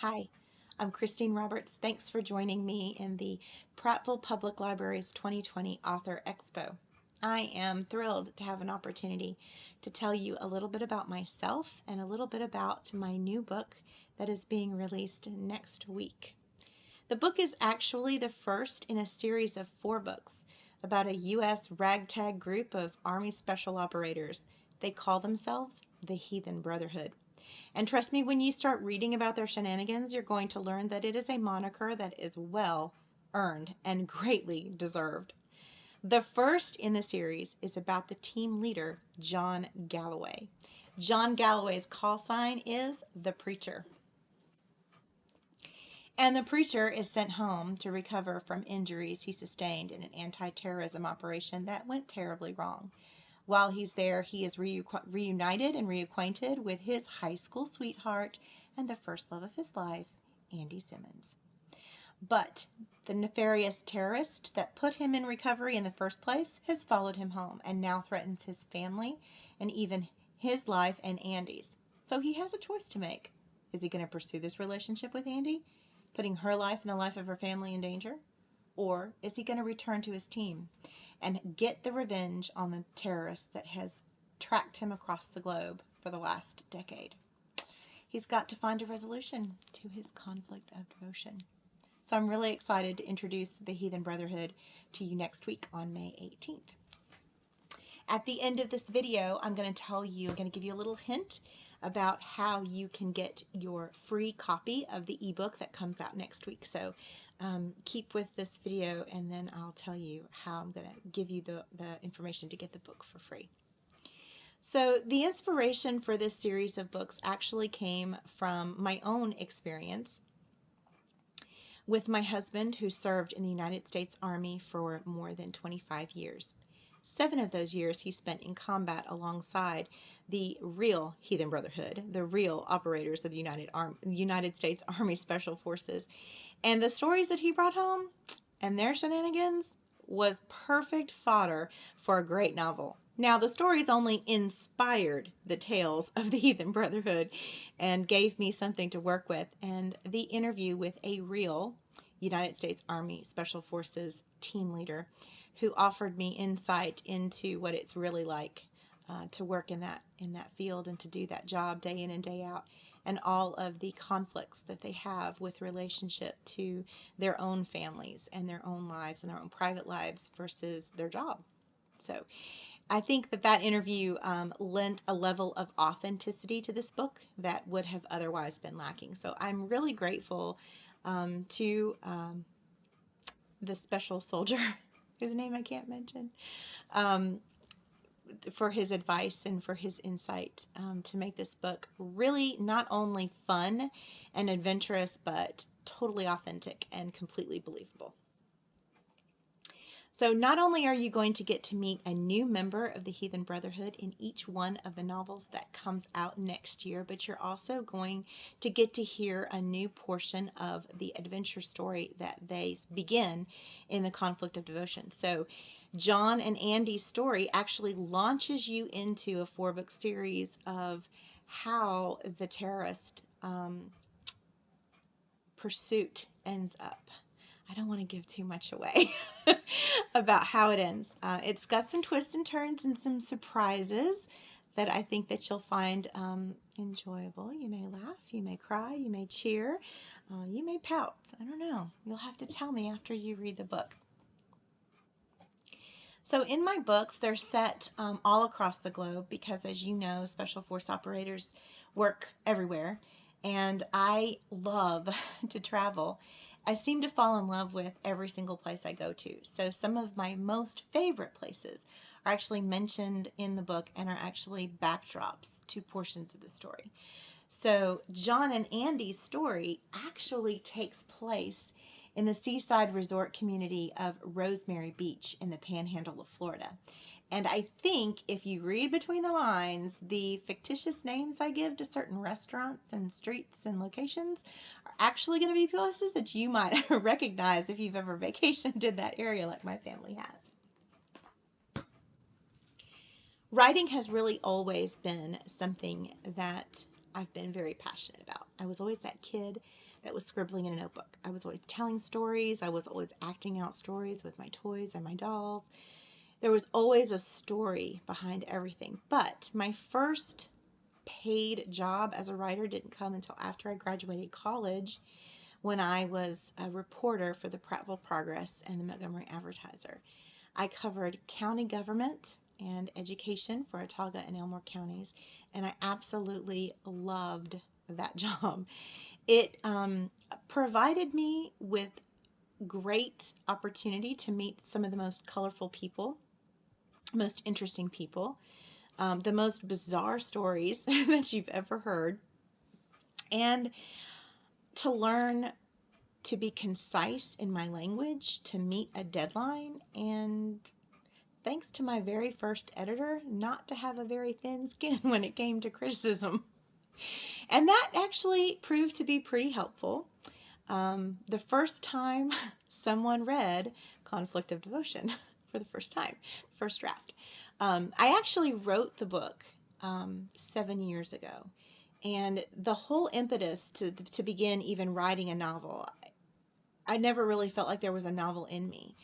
Hi, I'm Christine Roberts. Thanks for joining me in the Prattville Public Library's 2020 Author Expo. I am thrilled to have an opportunity to tell you a little bit about myself and a little bit about my new book that is being released next week. The book is actually the first in a series of 4 books about a U.S. ragtag group of Army Special Operators. They call themselves the Heathen Brotherhood. And trust me, when you start reading about their shenanigans, you're going to learn that it is a moniker that is well earned and greatly deserved. The first in the series is about the team leader, John Galloway. John Galloway's call sign is the Preacher. And the Preacher is sent home to recover from injuries he sustained in an anti-terrorism operation that went terribly wrong. While he's there, he is reunited and reacquainted with his high school sweetheart and the first love of his life, Andy Simmons. But the nefarious terrorist that put him in recovery in the first place has followed him home and now threatens his family and even his life and Andy's. So he has a choice to make. Is he going to pursue this relationship with Andy, putting her life and the life of her family in danger? Or is he going to return to his team and get the revenge on the terrorist that has tracked him across the globe for the last decade? He's got to find a resolution to his conflict of devotion. So I'm really excited to introduce the Heathen Brotherhood to you next week on May 18th. At the end of this video, I'm going to give you a little hint about how you can get your free copy of the ebook that comes out next week. So keep with this video and then I'll tell you how I'm going to give you the information to get the book for free. So the inspiration for this series of books actually came from my own experience with my husband, who served in the United States Army for more than 25 years. 7 of those years he spent in combat alongside the real Heathen Brotherhood, the real operators of the United States Army Special Forces. And the stories that he brought home and their shenanigans was perfect fodder for a great novel. Now, the stories only inspired the tales of the Heathen Brotherhood and gave me something to work with. And the interview with a real United States Army Special Forces team leader who offered me insight into what it's really like to work in that field and to do that job day in and day out, and all of the conflicts that they have with relationship to their own families and their own lives and their own private lives versus their job. So I think that interview lent a level of authenticity to this book that would have otherwise been lacking. So I'm really grateful to the special soldier, whose name I can't mention, for his advice and for his insight to make this book really not only fun and adventurous, but totally authentic and completely believable. So not only are you going to get to meet a new member of the Heathen Brotherhood in each one of the novels that comes out next year, but you're also going to get to hear a new portion of the adventure story that they begin in the conflict of devotion. So John and Andy's story actually launches you into a 4-book series of how the terrorist pursuit ends up. I don't want to give too much away about how it ends. It's got some twists and turns and some surprises that I think that you'll find enjoyable. You may laugh, you may cry, you may cheer, you may pout. I don't know. You'll have to tell me after you read the book. So in my books, they're set all across the globe because, as you know, Special Force operators work everywhere, and I love to travel. I seem to fall in love with every single place I go to. So some of my most favorite places are actually mentioned in the book and are actually backdrops to portions of the story. So John and Andy's story actually takes place in the seaside resort community of Rosemary Beach in the Panhandle of Florida. And I think if you read between the lines, the fictitious names I give to certain restaurants and streets and locations are actually going to be places that you might recognize if you've ever vacationed in that area like my family has. Writing has really always been something that I've been very passionate about. I was always that kid that was scribbling in a notebook. I was always telling stories. I was always acting out stories with my toys and my dolls. There was always a story behind everything. But my first paid job as a writer didn't come until after I graduated college, when I was a reporter for the Prattville Progress and the Montgomery Advertiser. I covered county government and education for Autauga and Elmore counties, and I absolutely loved that job. It provided me with great opportunity to meet some of the most colorful people, most interesting people, the most bizarre stories that you've ever heard, and to learn to be concise in my language, to meet a deadline, and thanks to my very first editor, not to have a very thin skin when it came to criticism. And that actually proved to be pretty helpful. The first time someone read Conflict of Devotion for the first time, first draft. I actually wrote the book 7 years ago. And the whole impetus to begin even writing a novel, I never really felt like there was a novel in me.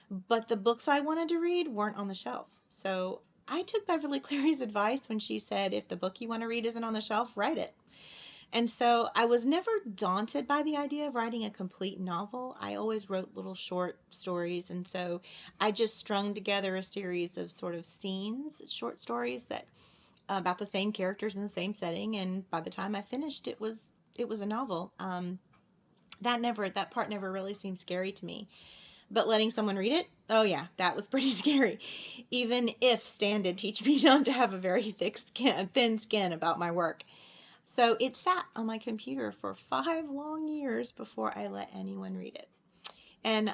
But the books I wanted to read weren't on the shelf. So I took Beverly Cleary's advice when she said, if the book you want to read isn't on the shelf, write it. And so I was never daunted by the idea of writing a complete novel. I always wrote little short stories. And so I just strung together a series of sort of scenes, short stories that about the same characters in the same setting. And by the time I finished, it was a novel. That part never really seemed scary to me. But letting someone read it, oh yeah, that was pretty scary. Even if Stan did teach me not to have a very thin skin about my work. So it sat on my computer for 5 long years before I let anyone read it. And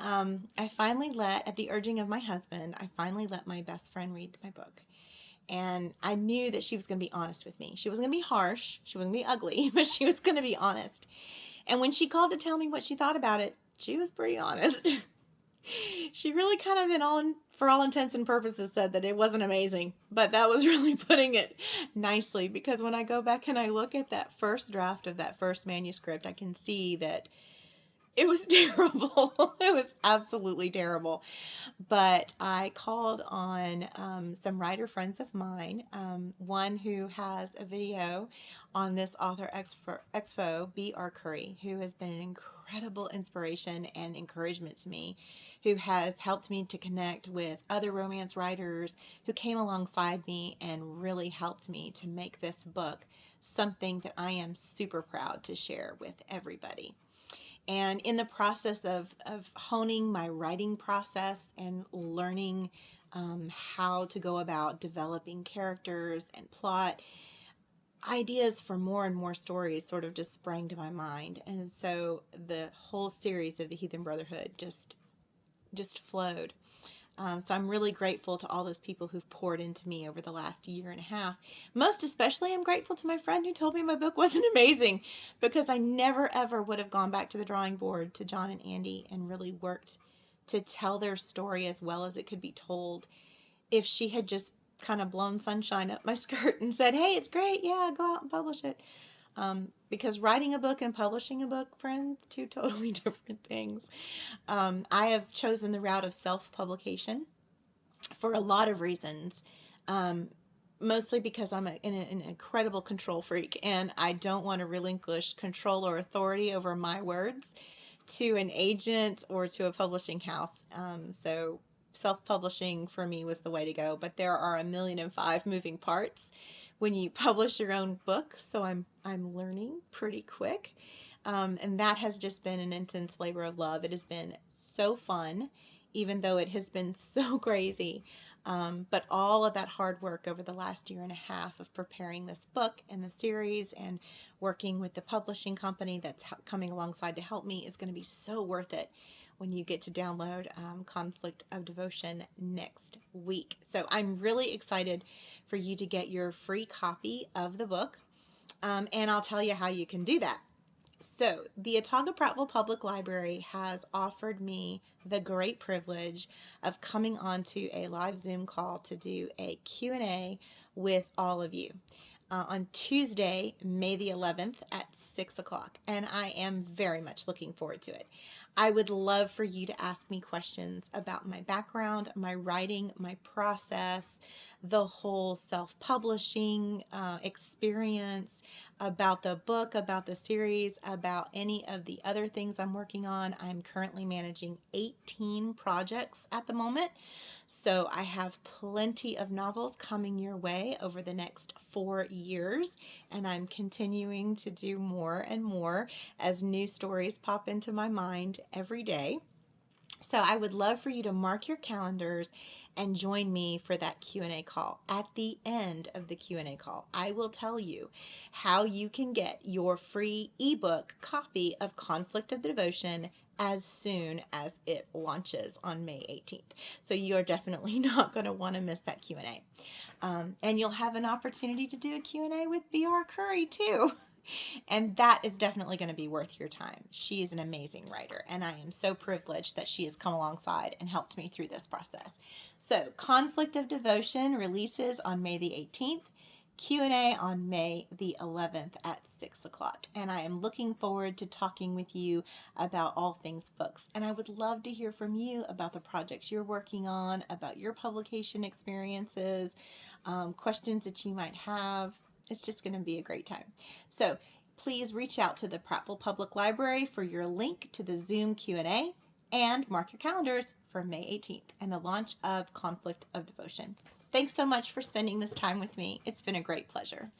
I finally at the urging of my husband, I finally let my best friend read my book. And I knew that she was going to be honest with me. She wasn't going to be harsh, she wasn't going to be ugly, but she was going to be honest. And when she called to tell me what she thought about it, she was pretty honest. She really kind of, for all intents and purposes, said that it wasn't amazing, but that was really putting it nicely, because when I go back and I look at that first draft of that first manuscript, I can see that it was terrible. It was absolutely terrible. But I called on some writer friends of mine, one who has a video on this author expo, B.R. Curry, who has been an incredible inspiration and encouragement to me, who has helped me to connect with other romance writers who came alongside me and really helped me to make this book something that I am super proud to share with everybody. And in the process of honing my writing process and learning how to go about developing characters and plot, ideas for more and more stories sort of just sprang to my mind. And so the whole series of the Heathen Brotherhood just flowed. So I'm really grateful to all those people who've poured into me over the last year and a half. Most especially, I'm grateful to my friend who told me my book wasn't amazing, because I never ever would have gone back to the drawing board to John and Andy and really worked to tell their story as well as it could be told if she had just kind of blown sunshine up my skirt and said, hey, it's great, yeah, go out and publish it. Because writing a book and publishing a book, friends, two totally different things. I have chosen the route of self-publication for a lot of reasons, mostly because I'm an incredible control freak, and I don't want to relinquish control or authority over my words to an agent or to a publishing house. So self-publishing for me was the way to go, but there are 1,000,005 moving parts when you publish your own book, so I'm learning pretty quick. And that has just been an intense labor of love. It has been so fun, even though it has been so crazy. But all of that hard work over the last year and a half of preparing this book and the series and working with the publishing company that's coming alongside to help me is going to be so worth it when you get to download Conflict of Devotion next week. So I'm really excited for you to get your free copy of the book, and I'll tell you how you can do that. So the Autauga Prattville Public Library has offered me the great privilege of coming onto a live Zoom call to do a Q&A with all of you. on Tuesday, May the 11th at 6 o'clock, and I am very much looking forward to it. I would love for you to ask me questions about my background, my writing, my process, the whole self-publishing experience, about the book, about the series, about any of the other things I'm working on. I'm currently managing 18 projects at the moment. So I have plenty of novels coming your way over the next 4 years, and I'm continuing to do more and more as new stories pop into my mind every day. So I would love for you to mark your calendars and join me for that Q&A call. At the end of the Q&A call, I will tell you how you can get your free ebook copy of Conflict of Devotion as soon as it launches on May 18th. So you're definitely not going to want to miss that Q&A. And you'll have an opportunity to do a Q&A with B.R. Curry too. And that is definitely going to be worth your time. She is an amazing writer, and I am so privileged that she has come alongside and helped me through this process. So, Conflict of Devotion releases on May the 18th, Q&A on May the 11th at 6 o'clock. And I am looking forward to talking with you about all things books. And I would love to hear from you about the projects you're working on, about your publication experiences, questions that you might have. It's just going to be a great time. So please reach out to the Prattville Public Library for your link to the Zoom Q&A, and mark your calendars for May 18th and the launch of Conflict of Devotion. Thanks so much for spending this time with me. It's been a great pleasure.